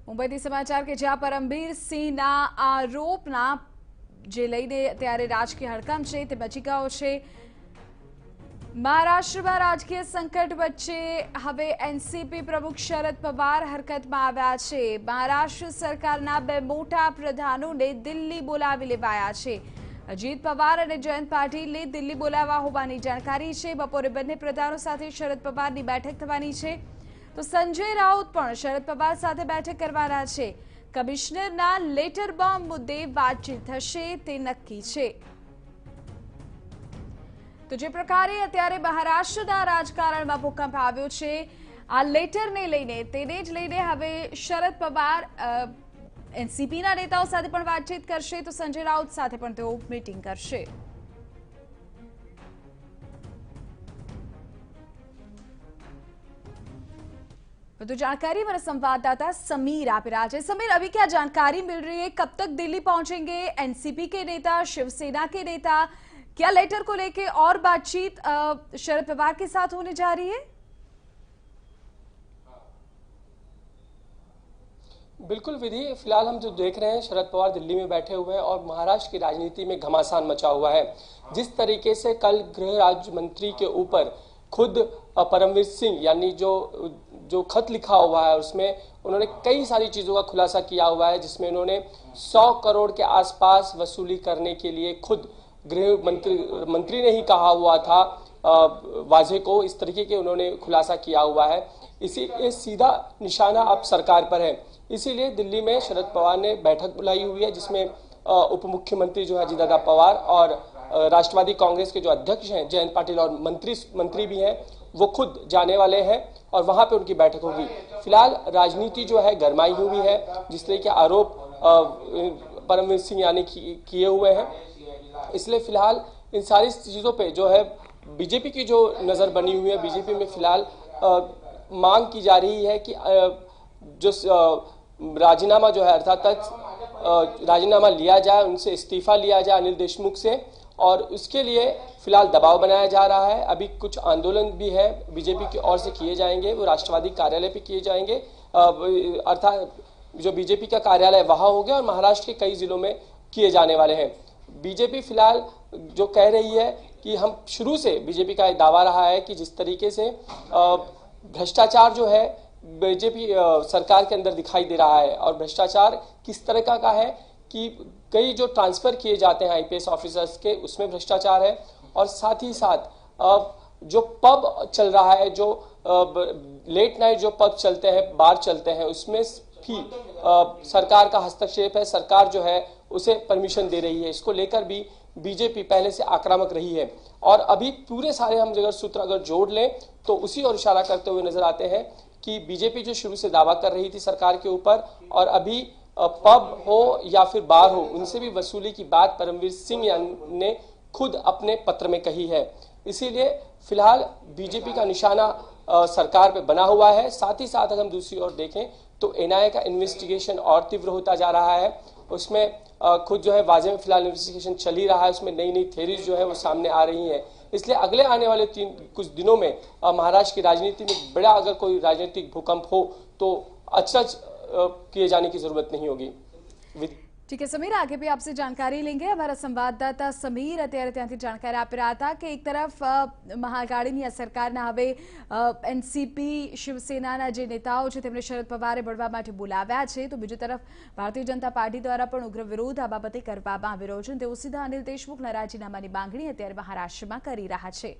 મુંબઈથી સમાચાર કે જ્યાં પરમબીર સિંહના આરોપના જે લઈને ત્યારે રાજકીય હડકંપ છે તે મચી ગયો છે। મહારાષ્ટ્રમાં રાજકીય સંકટ વચ્ચે હવે એનસીપી પ્રમુખ શરદ પવાર હરકતમાં આવ્યા છે। મહારાષ્ટ્ર સરકારના બે મોટા પ્રધાનોને દિલ્હી બોલાવી લેવાયા છે। અજીત પવાર અને જયંત પાટીલને દિલ્હી બોલાવવા હોવાની જાણકારી છે। બપોરે બંને પ્રધાનો સાથે શરદ પવારની બેઠક થવાની છે। તો સંજય રાઉત પણ શરદ પવાર સાથે બેઠક કરવાના છે। કમિશનરના લેટર બોમ્બ મુદ્દે વાતચીત થશે તે નક્કી છે। તો જે પ્રકારે અત્યારે મહારાષ્ટ્રના રાજકારણમાં ભૂકંપ આવ્યો છે આ લેટરને લઈને તેને જ લઈને હવે શરદ પવાર એનસીપીના નેતાઓ સાથે પણ વાતચીત કરશે તો સંજય રાઉત સાથે પણ તેઓ મીટિંગ કરશે। तो जानकारी हमारे संवाददाता समीर आप रहा है। समीर, अभी क्या जानकारी मिल रही है, कब तक दिल्ली पहुंचेंगे एनसीपी के नेता, शिवसेना के नेता? क्या लेटर को लेके और बातचीत शरद पवार के साथ होने जा रही है? बिल्कुल विधि, फिलहाल हम जो देख रहे हैं शरद पवार दिल्ली में बैठे हुए हैं और महाराष्ट्र की राजनीति में घमासान मचा हुआ है। जिस तरीके से कल गृह राज्य मंत्री के ऊपर खुद परमवीर सिंह यानी जो खत लिखा हुआ है उसमें उन्होंने कई सारी चीज़ों का खुलासा किया हुआ है, जिसमें उन्होंने 100 करोड़ के आसपास वसूली करने के लिए खुद गृह मंत्री ने ही कहा हुआ था वाजे को, इस तरीके के उन्होंने खुलासा किया हुआ है। इसी सीधा निशाना अब सरकार पर है। इसीलिए दिल्ली में शरद पवार ने बैठक बुलाई हुई है, जिसमें उप मुख्यमंत्री जो है अजीत पवार और राष्ट्रवादी कांग्रेस के जो अध्यक्ष हैं जयंत पाटिल और मंत्री भी हैं वो खुद जाने वाले हैं और वहां पे उनकी बैठक होगी। फिलहाल राजनीति जो है गरमाई हुई है, जिस तरह के आरोप परमवीर सिंह यानी किए हुए हैं, इसलिए फिलहाल इन सारी चीज़ों पे जो है बीजेपी की जो नज़र बनी हुई है, बीजेपी में फिलहाल मांग की जा रही है कि जो राजीनामा जो है अर्थात राजीनामा लिया जाए, उनसे इस्तीफा लिया जाए अनिल देशमुख से, और उसके लिए फिलहाल दबाव बनाया जा रहा है। अभी कुछ आंदोलन भी है बीजेपी की ओर से किए जाएंगे, वो राष्ट्रवादी कार्यालय पे किए जाएंगे, अर्थात जो बीजेपी का कार्यालय वहाँ हो गया और महाराष्ट्र के कई जिलों में किए जाने वाले हैं। बीजेपी फिलहाल जो कह रही है कि हम शुरू से बीजेपी का दावा रहा है कि जिस तरीके से भ्रष्टाचार जो है बीजेपी सरकार के अंदर दिखाई दे रहा है, और भ्रष्टाचार किस तरह का है कि कई जो ट्रांसफर किए जाते हैं आईपीएस ऑफिसर्स के उसमें भ्रष्टाचार है, और साथ ही साथ जो पब चल रहा है, जो लेट नाइट जो पब चलते हैं, बार चलते हैं, उसमें भी सरकार का हस्तक्षेप है। सरकार जो है उसे परमिशन दे रही है। इसको लेकर भी बीजेपी पहले से आक्रामक रही है, और अभी पूरे सारे हम अगर सूत्र अगर जोड़ लें तो उसी और इशारा करते हुए नजर आते हैं कि बीजेपी जो शुरू से दावा कर रही थी सरकार के ऊपर, और अभी पब हो या फिर बार हो, उनसे भी वसूली की बात परमवीर सिंह ने खुद अपने पत्र में कही है। इसीलिए फिलहाल बीजेपी का निशाना सरकार पे बना हुआ है। साथ ही साथ अगर हम दूसरी ओर देखें तो एनआईए का इन्वेस्टिगेशन और तीव्र होता जा रहा है। उसमें खुद जो है वाजे में फिलहाल इन्वेस्टिगेशन चल ही रहा है, उसमें नई नई थ्योरीज जो है वो सामने आ रही हैं। इसलिए अगले आने वाले कुछ दिनों में महाराष्ट्र की राजनीति में बड़ा अगर कोई राजनीतिक भूकंप हो तो अचरज किए जाने की जरूरत नहीं होगी। ठीक है समीर, आगे भी आपसे जानकारी लेंगे। हमारा संवाददाता समीर અત્યારે ત્યાંથી જાણકારી આપી રહ્યા હતા કે એક તરફ મહાઆઘાડીની આ સરકારના હવે એનસીપી શિવસેનાના જે નેતાઓ છે તેમને શરદ પવારે મળવા માટે બોલાવ્યા છે, તો બીજી તરફ ભારતીય જનતા પાર્ટી દ્વારા પણ ઉગ્ર વિરોધ આ બાબતે કરવામાં આવી રહ્યો છે। તેઓ સીધા અનિલ દેશમુખના રાજીનામાની માંગણી અત્યારે મહારાષ્ટ્રમાં કરી રહ્યા છે।